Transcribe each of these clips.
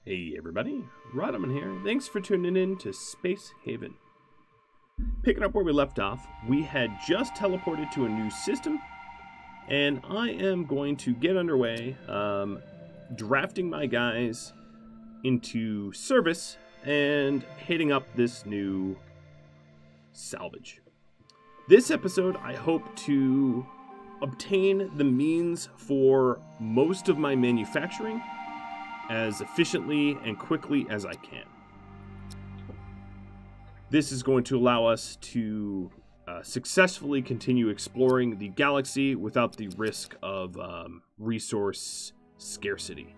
Hey everybody, Rhadamant here. Thanks for tuning in to Space Haven. Picking up where we left off, we had just teleported to a new system, and I am going to get underway, drafting my guys into service and hitting up this new salvage. This episode, I hope to obtain the means for most of my manufacturing as efficiently and quickly as I can. This is going to allow us to successfully continue exploring the galaxy without the risk of resource scarcity.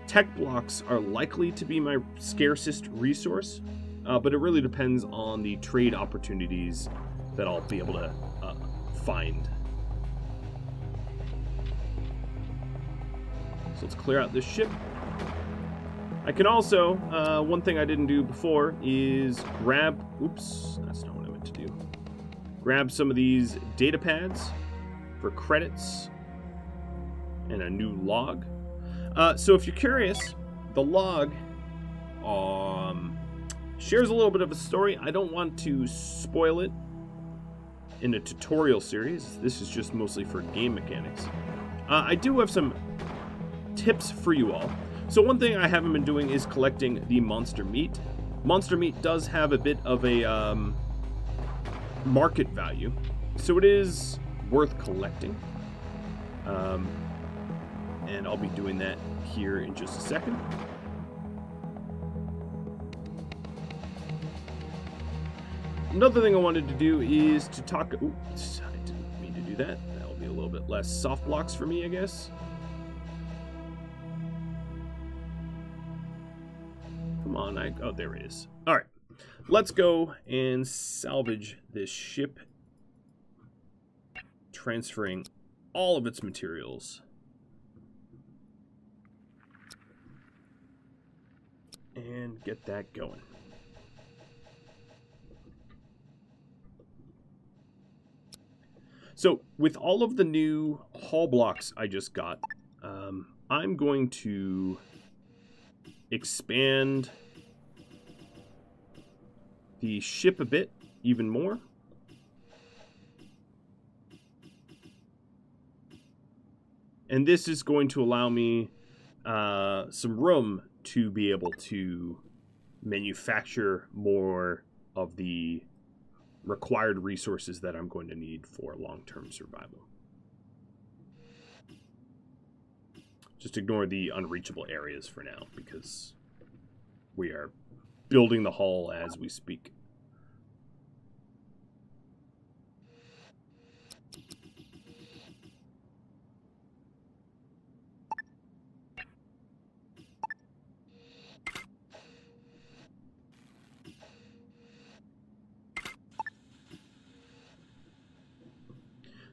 Tech blocks are likely to be my scarcest resource, but it really depends on the trade opportunities that I'll be able to find. So let's clear out this ship. I can also, one thing I didn't do before is grab, oops, that's not what I meant to do. Grab some of these data pads for credits and a new log. So if you're curious, the log shares a little bit of a story. I don't want to spoil it in a tutorial series. This is just mostly for game mechanics. I do have some tips for you all. So one thing I haven't been doing is collecting the monster meat. Monster meat does have a bit of a market value, so it is worth collecting. And I'll be doing that here in just a second. Another thing I wanted to do is to talk... Oops, I didn't mean to do that. That'll be a little bit less soft blocks for me, I guess. Come on, oh, there it is. All right, let's go and salvage this ship, transferring all of its materials. And get that going. So, with all of the new hull blocks I just got, I'm going to expand the ship a bit, even more. And this is going to allow me some room to be able to manufacture more of the required resources that I'm going to need for long-term survival. Just ignore the unreachable areas for now, because we are building the hull as we speak.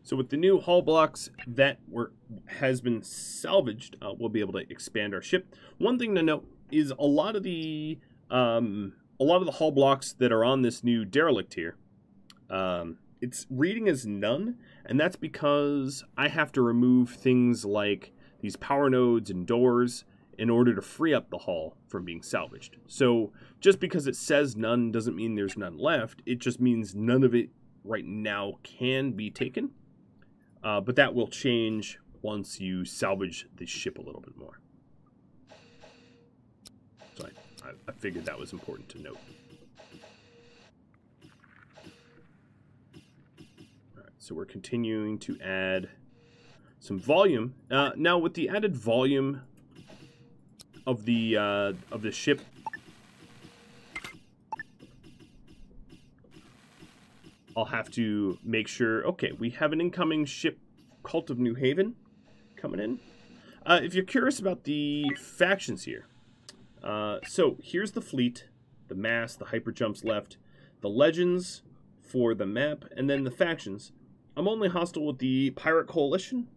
So with the new hull blocks that has been salvaged, we'll be able to expand our ship. One thing to note is a lot of the hull blocks that are on this new derelict here, it's reading as none, and that's because I have to remove things like these power nodes and doors in order to free up the hull from being salvaged. So just because it says none doesn't mean there's none left. It just means none of it right now can be taken. But that will change once you salvage the ship a little bit more. So I figured that was important to note. All right, so we're continuing to add some volume. Now with the added volume of the ship, I'll have to make sure, okay, we have an incoming ship, Cult of New Haven, coming in. If you're curious about the factions here, so here's the fleet, the mass, the hyperjumps left, the legends for the map, and then the factions. I'm only hostile with the Pirate Coalition,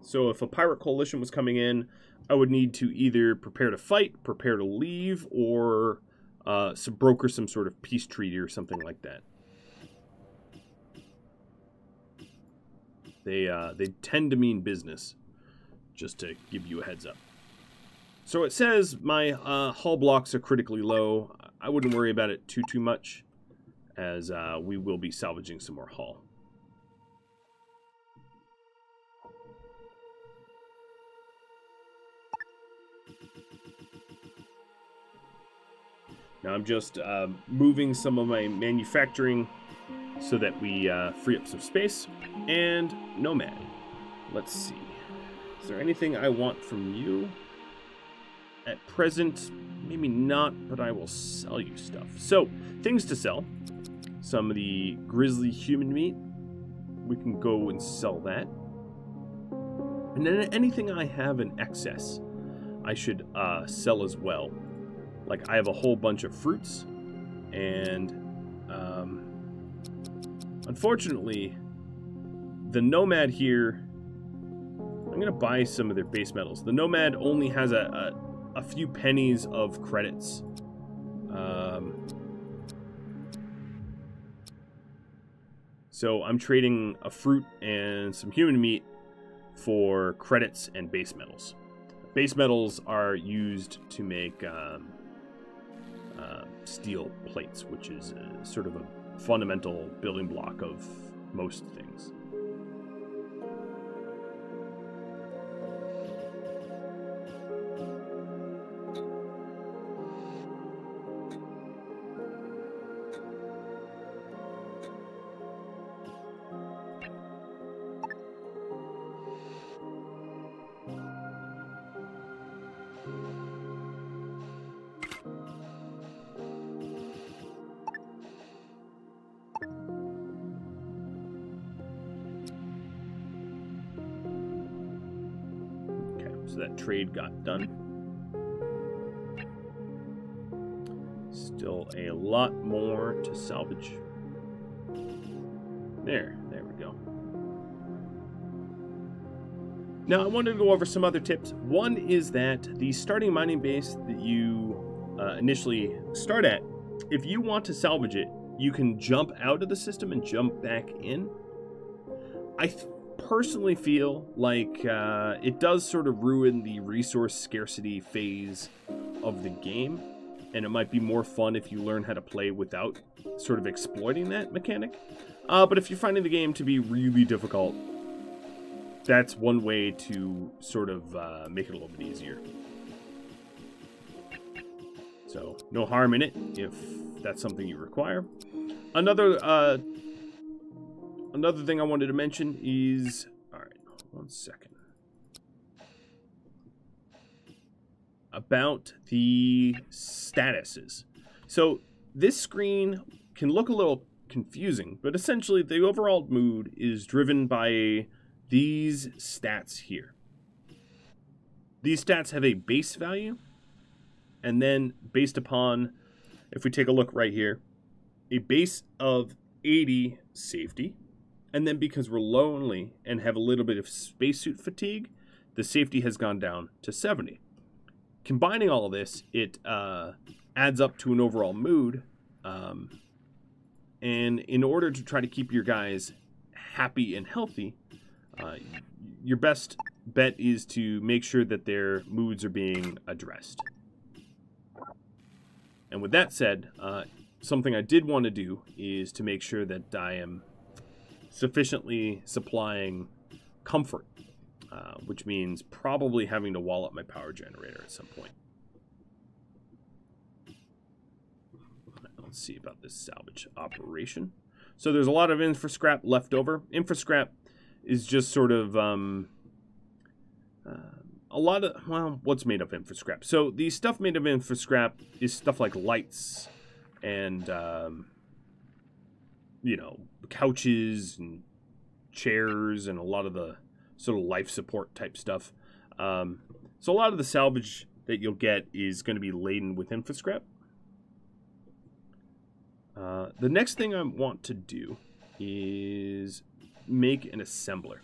so if a Pirate Coalition was coming in, I would need to either prepare to fight, prepare to leave, or broker some sort of peace treaty or something like that. They tend to mean business, just to give you a heads up. So it says my hull blocks are critically low. I wouldn't worry about it too much, as we will be salvaging some more hull. Now I'm just moving some of my manufacturing so that we free up some space. And Nomad. Let's see. Is there anything I want from you? At present, maybe not, but I will sell you stuff. So, things to sell. Some of the grizzly human meat. We can go and sell that. And then anything I have in excess, I should sell as well. Like, I have a whole bunch of fruits, and unfortunately, the Nomad here, I'm going to buy some of their base metals. The Nomad only has a few pennies of credits. So I'm trading a fruit and some human meat for credits and base metals. Base metals are used to make steel plates, which is sort of a fundamental building block of most things. So that trade got done. Still a lot more to salvage. There we go. Now I wanted to go over some other tips. One is that the starting mining base that you initially start at, if you want to salvage it, you can jump out of the system and jump back in. I personally feel like it does sort of ruin the resource scarcity phase of the game, and it might be more fun if you learn how to play without sort of exploiting that mechanic. But if you're finding the game to be really difficult, that's one way to sort of make it a little bit easier. So no harm in it if that's something you require. Another thing I wanted to mention is, all right, 1 second, about the statuses. So this screen can look a little confusing, but essentially the overall mood is driven by these stats here. These stats have a base value, and then based upon, if we take a look right here, a base of 80 safety. And then because we're lonely and have a little bit of spacesuit fatigue, the safety has gone down to 70. Combining all of this, it adds up to an overall mood. And in order to try to keep your guys happy and healthy, your best bet is to make sure that their moods are being addressed. And with that said, something I did want to do is to make sure that I am sufficiently supplying comfort, which means probably having to wall up my power generator at some point. Let's see about this salvage operation. So there's a lot of infrascrap left over. Infrascrap is just sort of a lot of, well, what's made of infrascrap? So the stuff made of infrascrap is stuff like lights and you know, couches and chairs and a lot of the sort of life support type stuff. So a lot of the salvage that you'll get is going to be laden with infrascrap. The next thing I want to do is make an assembler.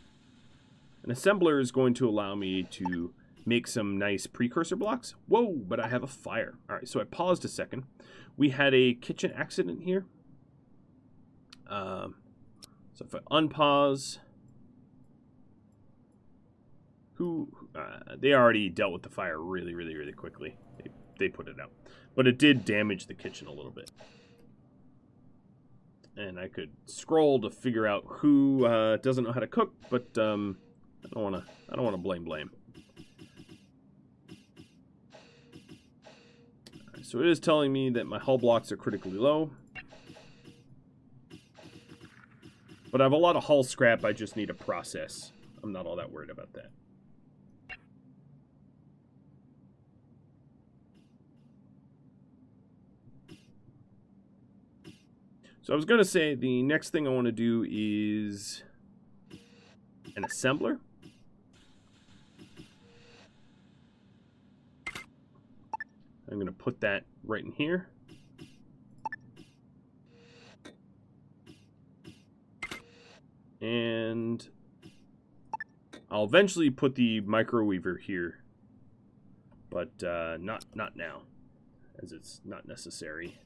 An assembler is going to allow me to make some nice precursor blocks. Whoa, but I have a fire. All right, so I paused a second. We had a kitchen accident here. So if I unpause, They already dealt with the fire really, really, really quickly. They put it out. But it did damage the kitchen a little bit. And I could scroll to figure out who doesn't know how to cook, but I don't want to blame. Right, so it is telling me that my hull blocks are critically low. But I have a lot of hull scrap I just need to process. I'm not all that worried about that. So I was going to say the next thing I want to do is an assembler. I'm going to put that right in here. And I'll eventually put the microweaver here, but not now, as it's not necessary.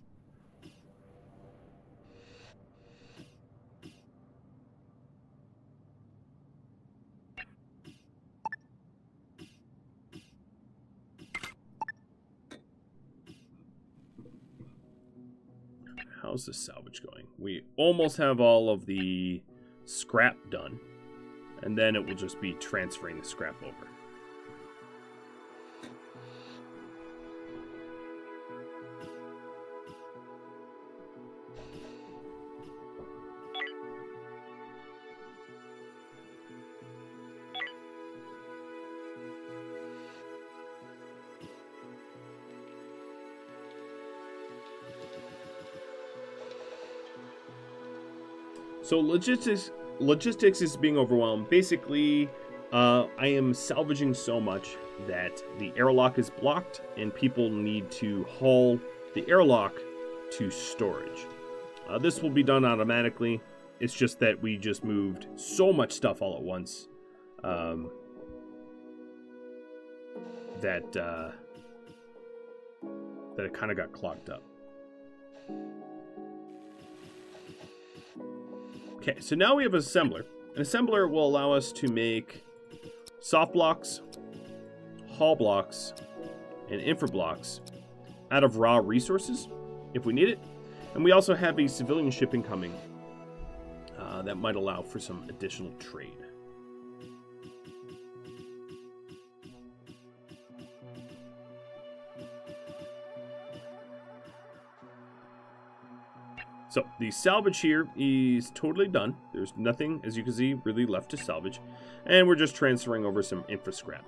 How's this salvage going? We almost have all of the scrap done, and then it will just be transferring the scrap over. So logistics is being overwhelmed. Basically, I am salvaging so much that the airlock is blocked, and people need to haul the airlock to storage. This will be done automatically. It's just that we just moved so much stuff all at once that it kind of got clogged up. Okay, so now we have an assembler. An assembler will allow us to make soft blocks, hull blocks, and infra blocks out of raw resources, if we need it. And we also have a civilian ship incoming that might allow for some additional trade. So the salvage here is totally done. There's nothing, as you can see, really left to salvage. And we're just transferring over some infra scrap.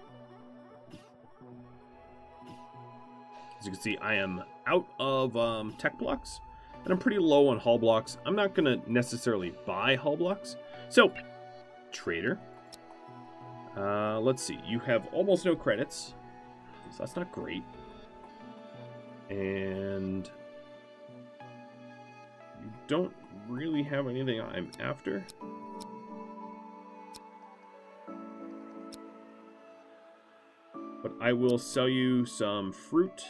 As you can see, I am out of tech blocks, and I'm pretty low on hull blocks. I'm not going to necessarily buy hull blocks. So, trader. Let's see. You have almost no credits, so that's not great. And you don't really have anything I'm after. But I will sell you some fruit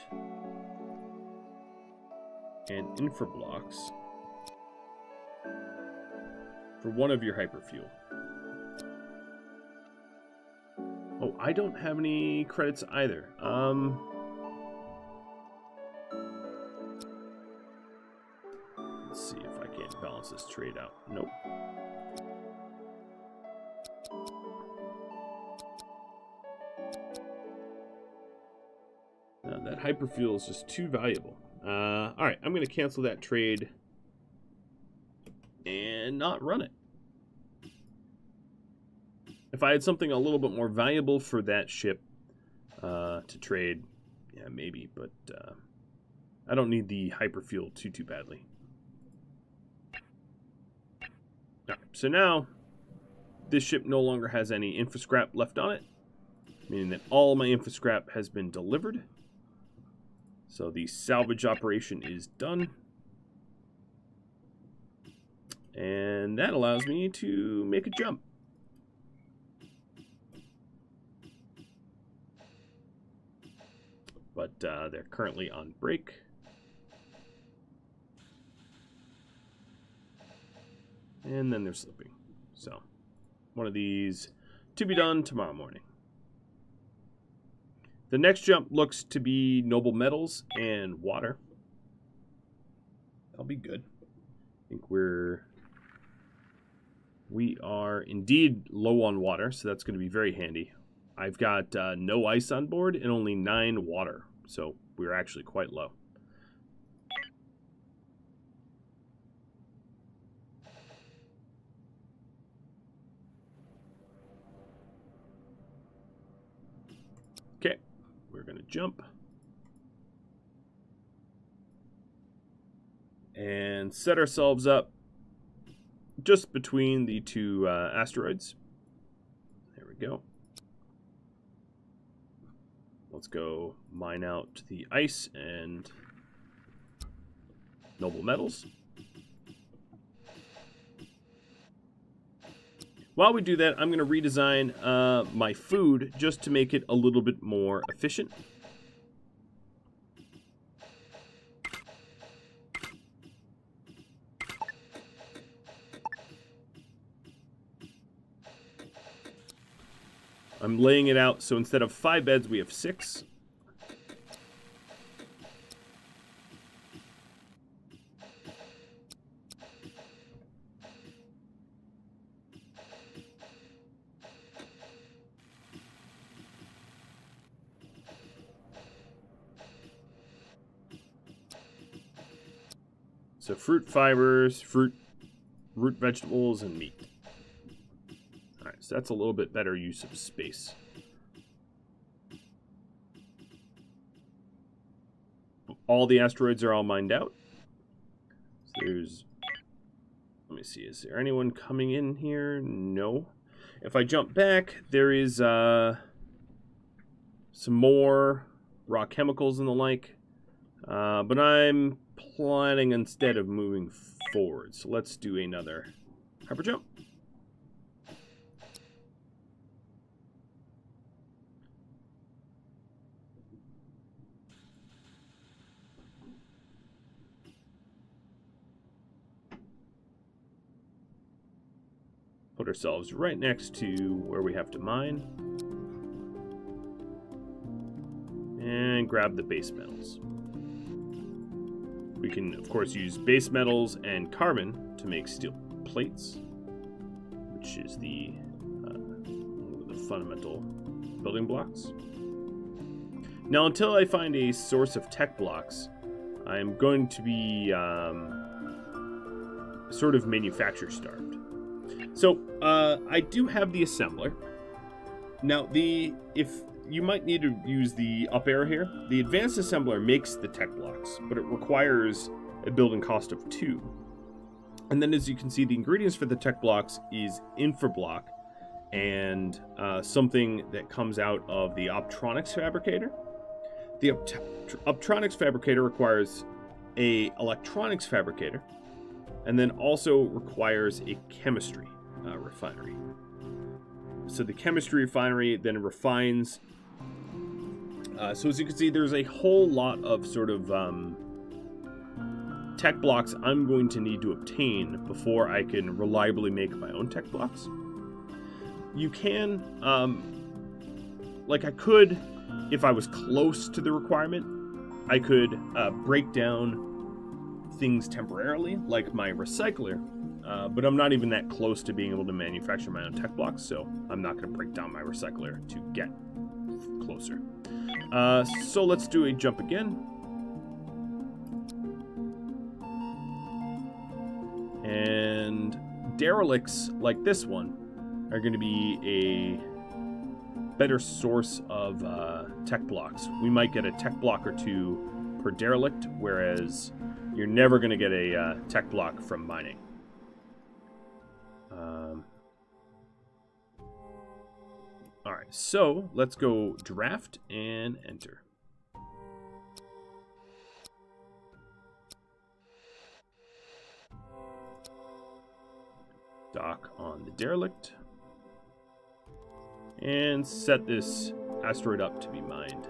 and infra blocks for one of your hyperfuel. Oh, I don't have any credits either. Let's see if I can't balance this trade out. Nope. That hyperfuel is just too valuable. Alright, I'm going to cancel that trade and not run it. If I had something a little bit more valuable for that ship to trade, yeah, maybe, but I don't need the hyperfuel too badly. Alright, so now this ship no longer has any infra scrap left on it, meaning that all my infra scrap has been delivered. So the salvage operation is done. And that allows me to make a jump. But they're currently on break. And then they're sleeping. So one of these to be done tomorrow morning. The next jump looks to be noble metals and water. That'll be good. I think we are indeed low on water, so that's going to be very handy. I've got no ice on board and only 9 water, so we're actually quite low. Okay, we're going to jump. And set ourselves up just between the 2 asteroids. There we go. Let's go mine out the ice and noble metals. While we do that, I'm going to redesign my food just to make it a little bit more efficient. I'm laying it out, so instead of 5 beds, we have 6. So fruit fibers, root vegetables, and meat. Alright, so that's a little bit better use of space. All the asteroids are all mined out. So there's... Let me see, is there anyone coming in here? No. If I jump back, there is some more raw chemicals and the like. But I'm planning instead of moving forward. So let's do another hyper jump. Put ourselves right next to where we have to mine. And grab the base metals. We can, of course, use base metals and carbon to make steel plates, which is the fundamental building blocks. Now, until I find a source of tech blocks, I'm going to be sort of manufacture starved. So, I do have the assembler. Now, if you might need to use the up arrow here, the advanced assembler makes the tech blocks, but it requires a building cost of 2. And then, as you can see, the ingredients for the tech blocks is infrablock and something that comes out of the optronics fabricator. The optronics fabricator requires a electronics fabricator, and then also requires a chemistry refinery. So the chemistry refinery then refines. So as you can see, there's a whole lot of sort of tech blocks I'm going to need to obtain before I can reliably make my own tech blocks. You can, like I could, if I was close to the requirement, I could break down things temporarily, like my recycler, but I'm not even that close to being able to manufacture my own tech blocks, so I'm not going to break down my recycler to get closer. So let's do a jump again. And derelicts like this one are going to be a better source of tech blocks. We might get a tech block or 2 per derelict, whereas you're never going to get a tech block from mining. Alright, so let's go draft and enter. Dock on the derelict. And set this asteroid up to be mined.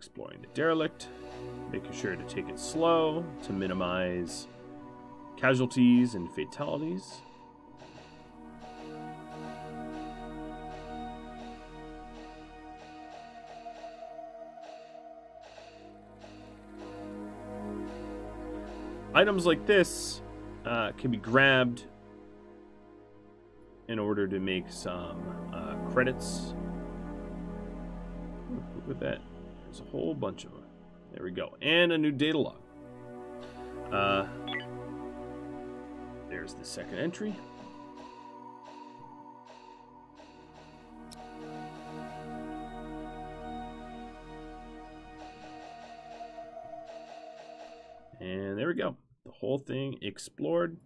exploring the derelict, making sure to take it slow to minimize casualties and fatalities. Items like this can be grabbed in order to make some credits. Ooh, look at that. There's a whole bunch of them. There we go. And a new data log. There's the second entry. And there we go. The whole thing explored.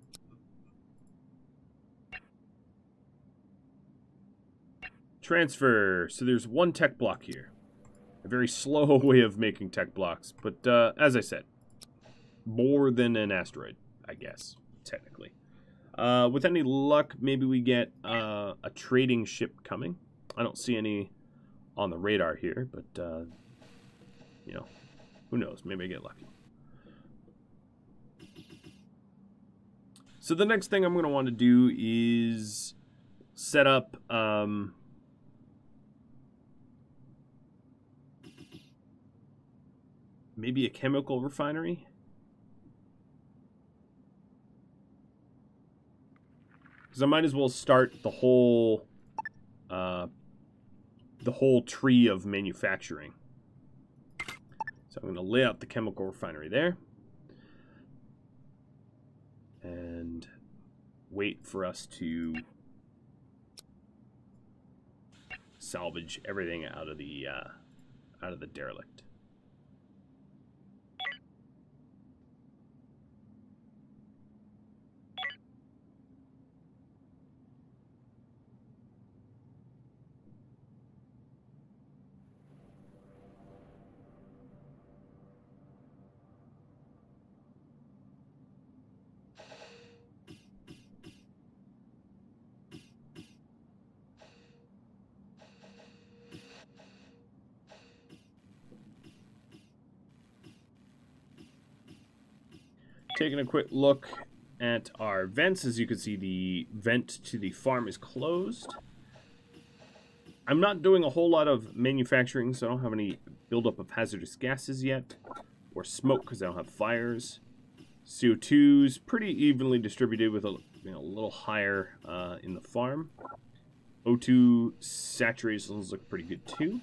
Transfer. So there's one tech block here. A very slow way of making tech blocks. But as I said, more than an asteroid, I guess, technically. With any luck, maybe we get a trading ship coming. I don't see any on the radar here, but, you know, who knows? Maybe I get lucky. So the next thing I'm going to want to do is set up maybe a chemical refinery. Because I might as well start the whole tree of manufacturing. So I'm going to lay out the chemical refinery there. And wait for us to salvage everything out of the derelict. Taking a quick look at our vents. As you can see, the vent to the farm is closed. I'm not doing a whole lot of manufacturing, so I don't have any buildup of hazardous gases yet, or smoke because I don't have fires. CO2 is pretty evenly distributed with a little higher in the farm. O2 saturations look pretty good too.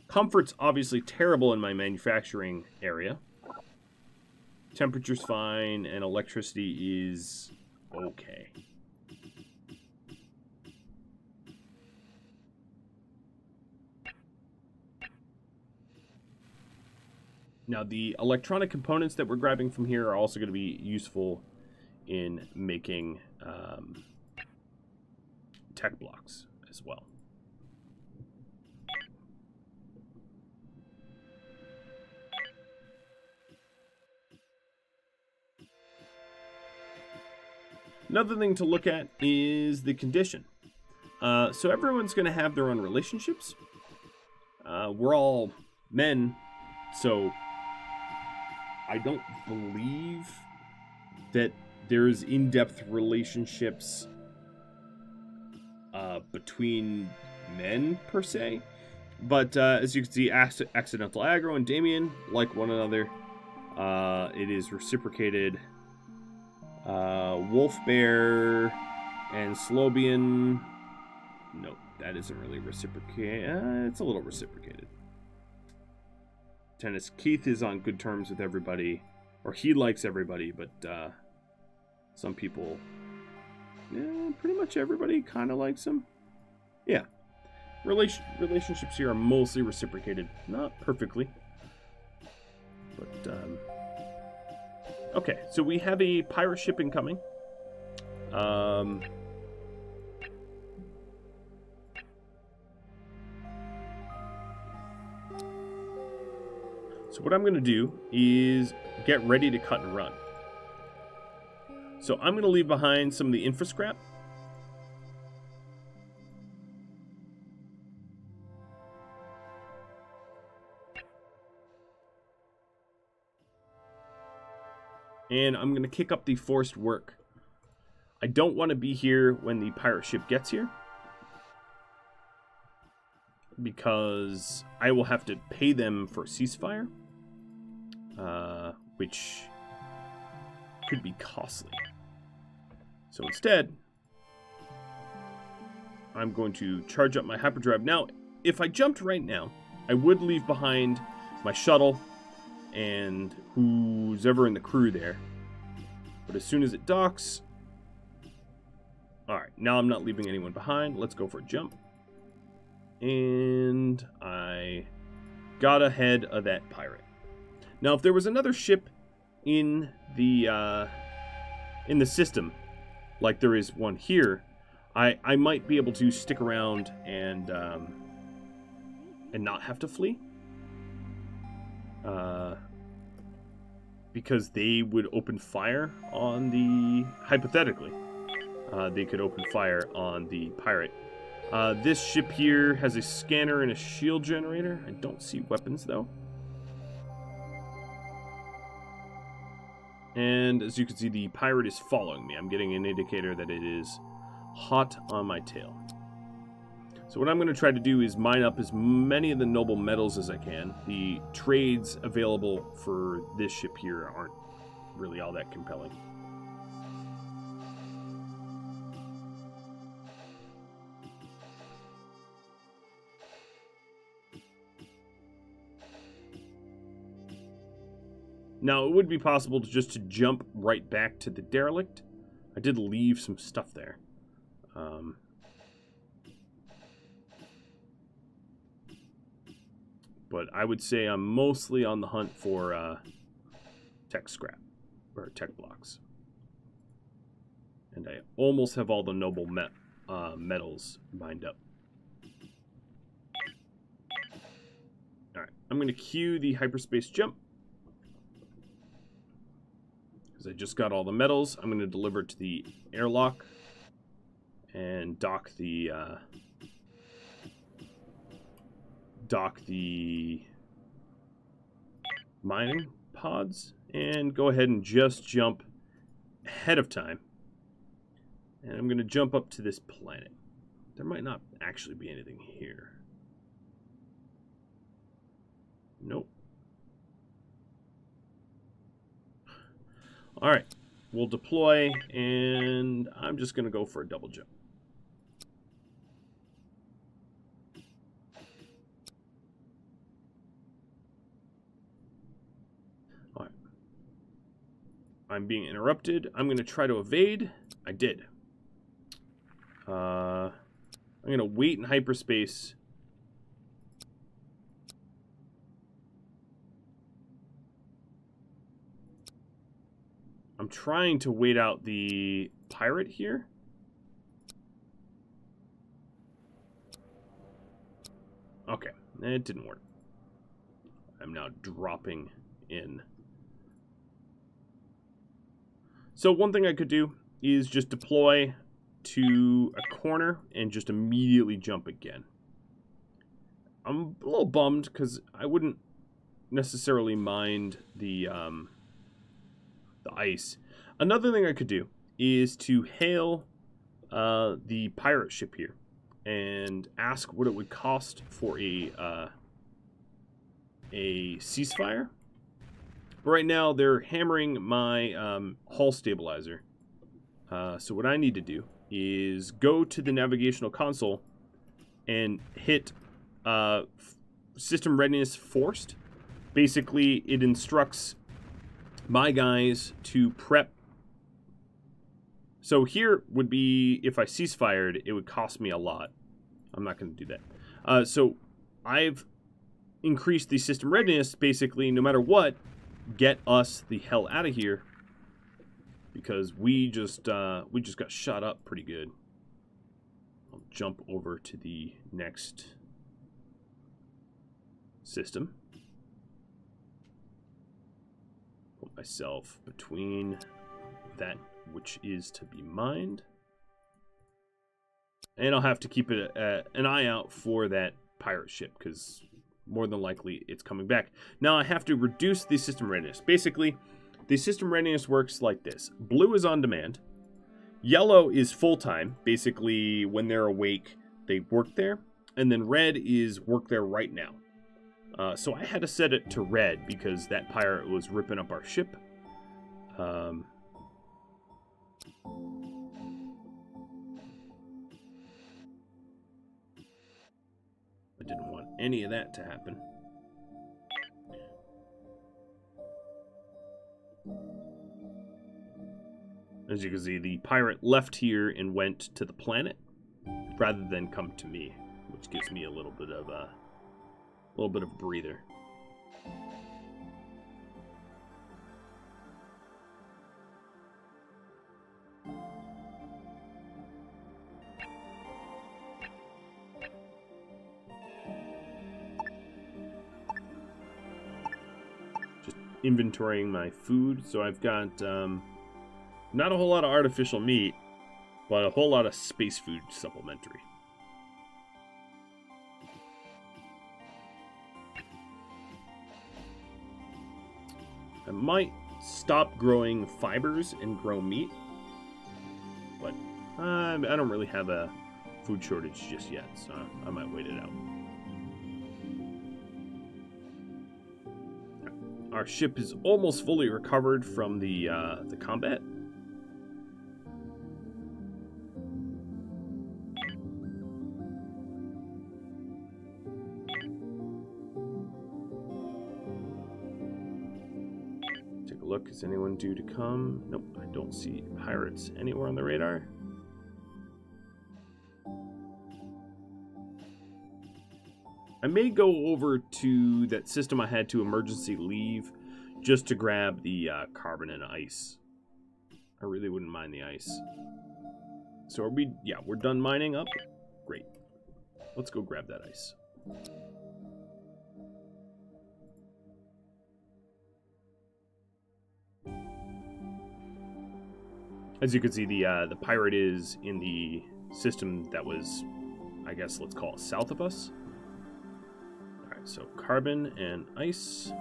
Comfort's obviously terrible in my manufacturing area. Temperature's fine, and electricity is okay. Now, the electronic components that we're grabbing from here are also going to be useful in making tech blocks as well. Another thing to look at is the condition. So everyone's going to have their own relationships. We're all men, so I don't believe that there's in-depth relationships between men, per se. But as you can see, Accidental Aggro and Damien like one another. It is reciprocated. Wolf Bear and Slobian. No, that isn't really reciprocated. It's a little reciprocated. Tennis Keith is on good terms with everybody, or he likes everybody, but some people, pretty much everybody kind of likes him. Yeah, relationships here are mostly reciprocated, not perfectly, but okay, so we have a pirate ship incoming. So what I'm going to do is get ready to cut and run. So I'm going to leave behind some of the infra scrap. And I'm going to kick up the forced work. I don't want to be here when the pirate ship gets here, because I will have to pay them for a ceasefire, which could be costly. So instead, I'm going to charge up my hyperdrive. Now, if I jumped right now, I would leave behind my shuttle and who's ever in the crew there. But as soon as it docks... Alright, now I'm not leaving anyone behind. Let's go for a jump. And I got ahead of that pirate. Now, if there was another ship in the system, like there is one here, I might be able to stick around and not have to flee. Because they would open fire on the... Hypothetically, they could open fire on the pirate. This ship here has a scanner and a shield generator. I don't see weapons, though. And as you can see, the pirate is following me. I'm getting an indicator that it is hot on my tail. So what I'm going to try to do is mine up as many of the noble metals as I can. The trades available for this ship here aren't really all that compelling. Now, it would be possible to jump right back to the derelict. I did leave some stuff there. But I would say I'm mostly on the hunt for tech scrap, or tech blocks. And I almost have all the noble metals mined up. Alright, I'm going to cue the hyperspace jump. Because I just got all the metals. I'm going to deliver it to the airlock and dock the mining pods and go ahead and just jump ahead of time. And I'm going to jump up to this planet. There might not actually be anything here. Nope. Alright, we'll deploy, and I'm just going to go for a double jump. Alright. I'm being interrupted. I'm going to try to evade. I did. I'm going to wait in hyperspace. I'm trying to wait out the pirate here. Okay, it didn't work. I'm now dropping in. So one thing I could do is just deploy to a corner and just immediately jump again. I'm a little bummed because I wouldn't necessarily mind the ice. Another thing I could do is to hail the pirate ship here and ask what it would cost for a ceasefire. But right now they're hammering my hull stabilizer. So what I need to do is go to the navigational console and hit system readiness forced. Basically, it instructs my guys to prep. So here would be, if I ceasefired, it would cost me a lot. I'm not going to do that. So I've increased the system readiness, basically, no matter what, get us the hell out of here. Because we just got shot up pretty good. I'll jump over to the next system. Put myself between that which is to be mined. And I'll have to keep an eye out for that pirate ship, because more than likely it's coming back. Now I have to reduce the system readiness. Basically, the system readiness works like this. Blue is on demand. Yellow is full-time. Basically, when they're awake, they work there. And then red is work there right now. So I had to set it to red because that pirate was ripping up our ship. I didn't want any of that to happen. As you can see, the pirate left here and went to the planet rather than come to me, which gives me a little bit of breather. Just inventorying my food, so I've got not a whole lot of artificial meat, but a whole lot of space food supplementary. I might stop growing fibers and grow meat, but I don't really have a food shortage just yet, so I might wait it out. Our ship is almost fully recovered from the combat. Look, is anyone due to come? Nope, I don't see pirates anywhere on the radar. I may go over to that system I had to emergency leave just to grab the carbon and ice. I really wouldn't mind the ice. So are we, yeah, we're done mining up? Great. Let's go grab that ice. As you can see, the pirate is in the system that was, I guess, let's call it south of us. All right, so carbon and ice.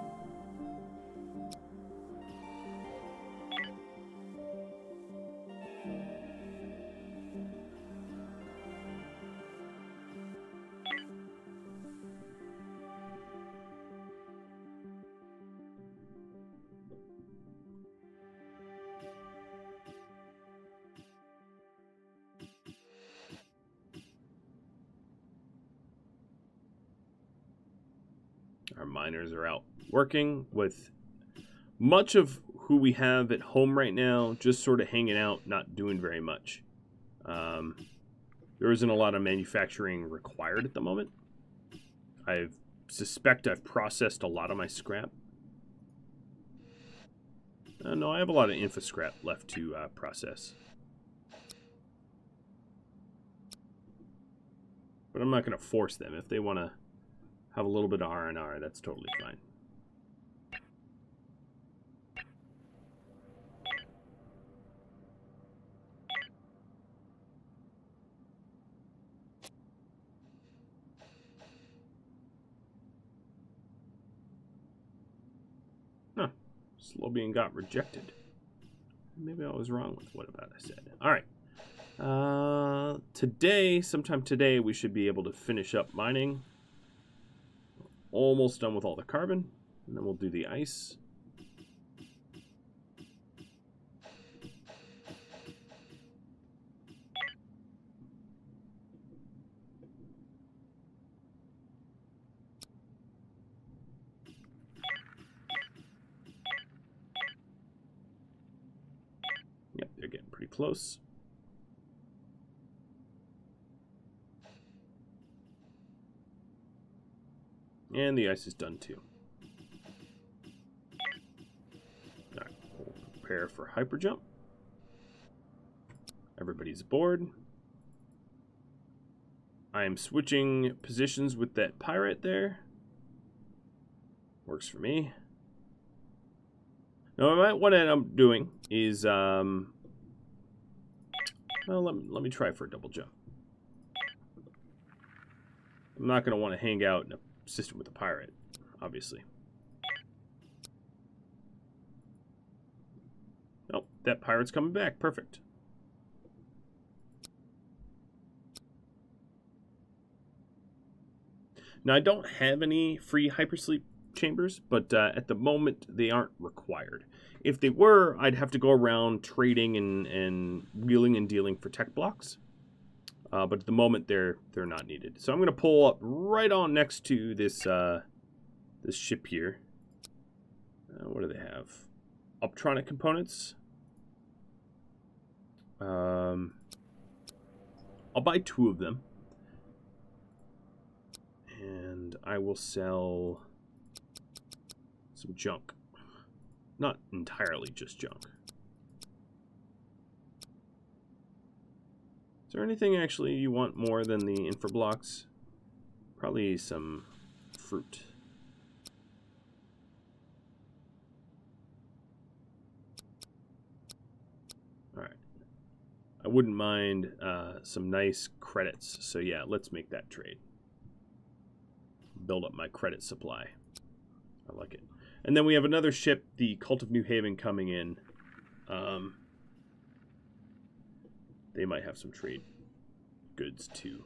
Our miners are out working with much of who we have at home right now, just sort of hanging out, not doing very much. There isn't a lot of manufacturing required at the moment. I suspect I've processed a lot of my scrap. No, I have a lot of info scrap left to process. But I'm not going to force them. If they want to have a little bit of R&R, that's totally fine. Huh. Slobian got rejected. Maybe I was wrong with what about I said. Alright. Sometime today, we should be able to finish up mining. Almost done with all the carbon, and then we'll do the ice. Yep, they're getting pretty close. And the ice is done too. Alright, we'll prepare for hyper jump. Everybody's aboard. I am switching positions with that pirate there. Works for me. Now, what I end up doing is, well, let me try for a double jump. I'm not going to want to hang out in a system with a pirate, obviously. Oh, that pirate's coming back. Perfect. Now, I don't have any free hypersleep chambers, but at the moment, they aren't required. If they were, I'd have to go around trading and wheeling and dealing for tech blocks. But at the moment, they're not needed. So I'm going to pull up right on next to this this ship here. What do they have? Optronic components. I'll buy 2 of them. And I will sell some junk. Not entirely just junk. Is there anything actually you want more than the infra blocks? Probably some fruit. Alright. I wouldn't mind some nice credits. So yeah, let's make that trade. Build up my credit supply. I like it. And then we have another ship, the Cult of New Haven, coming in. They might have some trade goods too.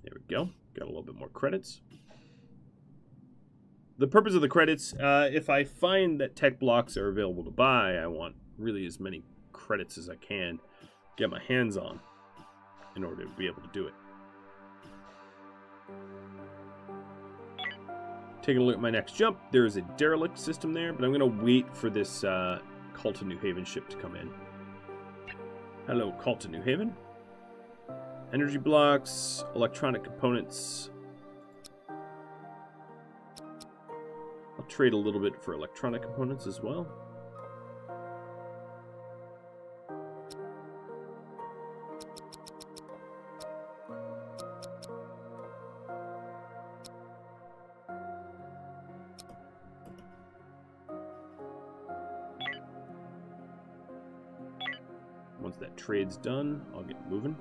There we go. Got a little bit more credits. The purpose of the credits, if I find that tech blocks are available to buy, I want really as many credits as I can get my hands on in order to be able to do it. Taking a look at my next jump, there's a derelict system there, but I'm going to wait for this Cult of New Haven ship to come in. Hello, Cult of New Haven. Energy blocks, electronic components. I'll trade a little bit for electronic components as well. Once that trade's done, I'll get moving.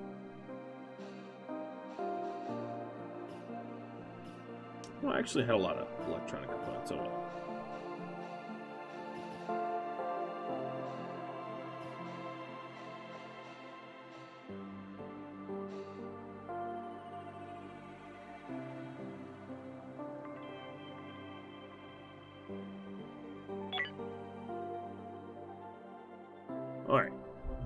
Well, I actually had a lot of electronic components. Oh well. All right.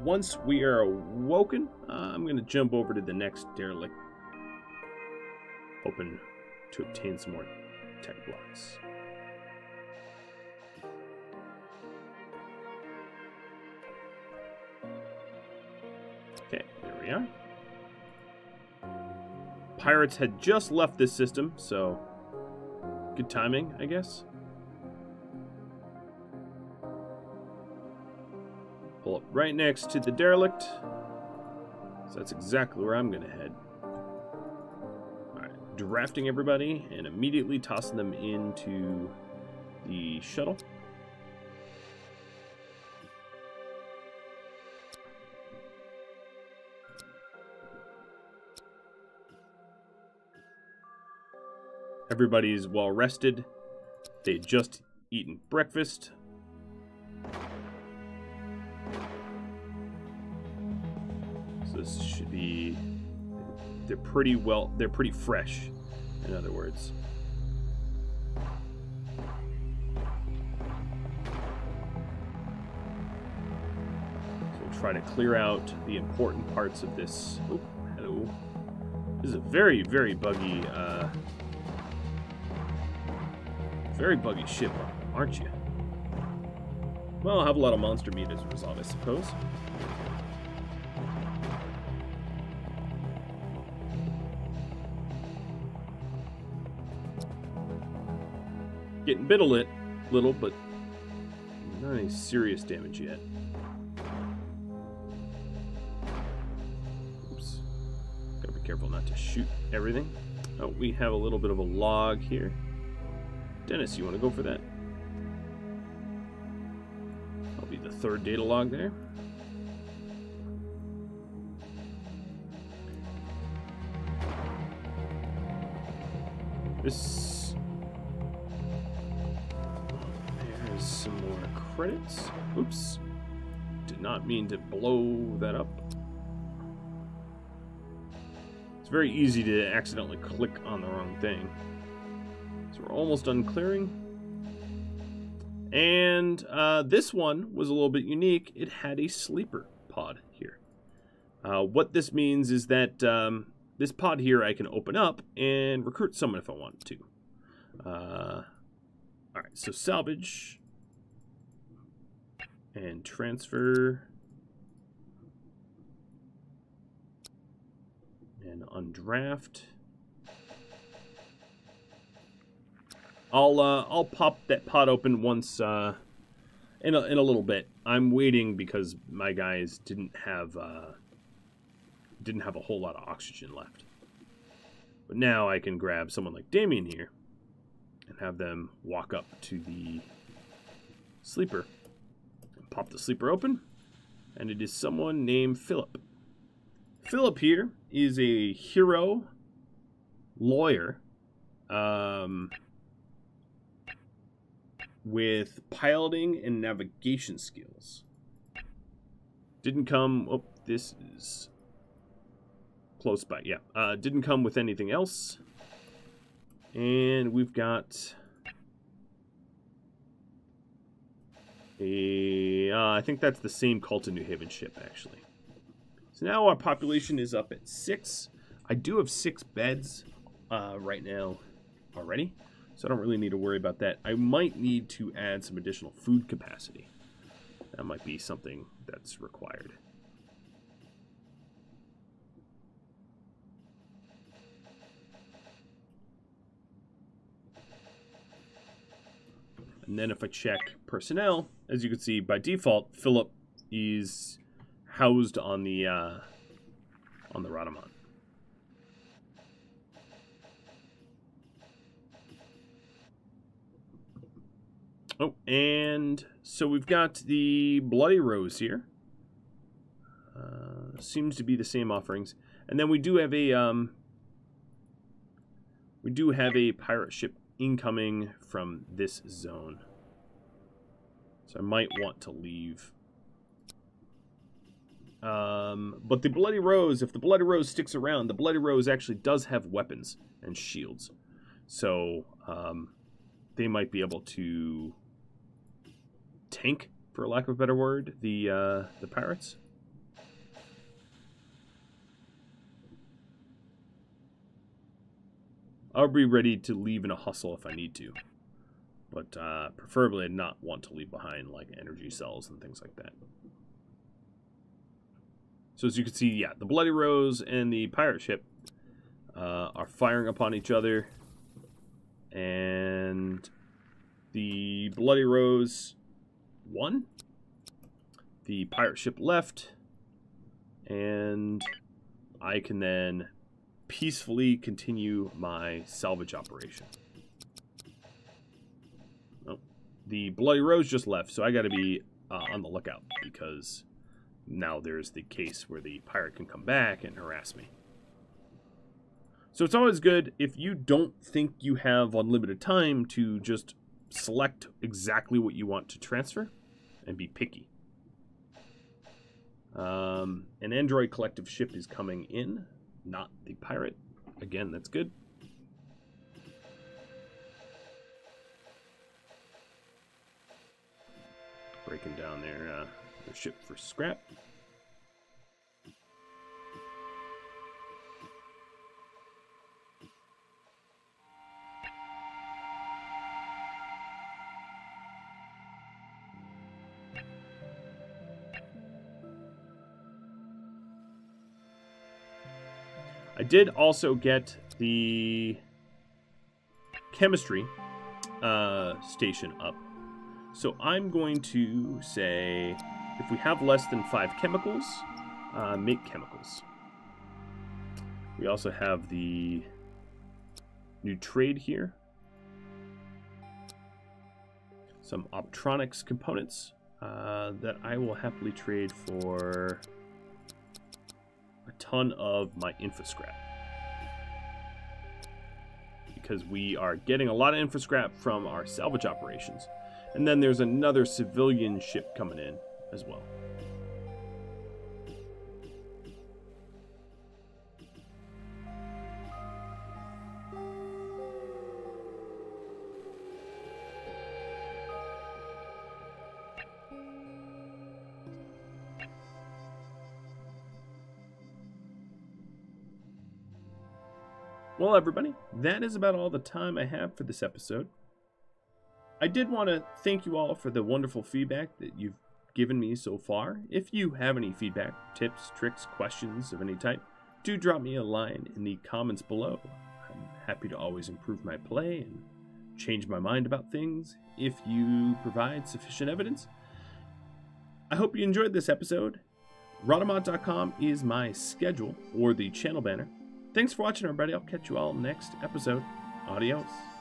Once we are awoken, I'm going to jump over to the next derelict, hoping to obtain some more tech blocks. Okay, there we are. Pirates had just left this system, so good timing, I guess. Pull up right next to the derelict. So that's exactly where I'm going to head. Alright, drafting everybody and immediately tossing them into the shuttle. Everybody's well rested. They just eaten breakfast. This should be, they're pretty fresh, in other words. So we'll try to clear out the important parts of this. Oh, hello. This is a very, very buggy ship, aren't you? Well, I'll have a lot of monster meat as a result, I suppose. Getting bit a little, but not any serious damage yet. Oops. Gotta be careful not to shoot everything. Oh, we have a little bit of a log here. Dennis, you want to go for that? That'll be the 3rd data log there. There's some more credits. Oops. Did not mean to blow that up. It's very easy to accidentally click on the wrong thing. So we're almost done clearing. And this one was a little bit unique. It had a sleeper pod here. What this means is that this pod here I can open up and recruit someone if I want to. Alright, so salvage. And transfer. And undraft. I'll pop that pod open once in a little bit. I'm waiting because my guys didn't have a whole lot of oxygen left. But now I can grab someone like Damien here and have them walk up to the sleeper. Pop the sleeper open, and it is someone named Philip. Philip here is a hero lawyer with piloting and navigation skills. Didn't come... Oh, this is close by. Yeah, didn't come with anything else. And we've got a... I think that's the same Cult of New Haven ship, actually. So now our population is up at 6. I do have 6 beds right now already, so I don't really need to worry about that. I might need to add some additional food capacity. That might be something that's required. And then if I check personnel, as you can see, by default, Philip is housed on the Rhadamant. Oh, and so we've got the Bloody Rose here. Seems to be the same offerings, and then we do have a pirate ship incoming from this zone. So I might want to leave. But the Bloody Rose, if the Bloody Rose sticks around, the Bloody Rose actually does have weapons and shields. So they might be able to tank, for lack of a better word, the pirates. I'll be ready to leave in a hustle if I need to. But preferably I'd not want to leave behind like energy cells and things like that. So as you can see, yeah, the Bloody Rose and the pirate ship are firing upon each other. And the Bloody Rose won. The pirate ship left. And I can then peacefully continue my salvage operation. Oh, the Bloody Rose just left, so I got to be on the lookout, because now there's the case where the pirate can come back and harass me. So it's always good, if you don't think you have unlimited time, to just select exactly what you want to transfer and be picky. An android collective ship is coming in, not the pirate. Again, that's good. Breaking down their ship for scrap. I did also get the chemistry station up. So I'm going to say, if we have less than 5 chemicals, make chemicals. We also have the new trade here. Some optronics components that I will happily trade for a ton of my infoscrap, because we are getting a lot of infoscrap from our salvage operations. And then there's another civilian ship coming in as well. Well, everybody, that is about all the time I have for this episode. I did want to thank you all for the wonderful feedback that you've given me so far. If you have any feedback, tips, tricks, questions of any type, do drop me a line in the comments below. I'm happy to always improve my play and change my mind about things if you provide sufficient evidence. I hope you enjoyed this episode. Rhadamant.com is my schedule or the channel banner. Thanks for watching, everybody. I'll catch you all next episode. Adios.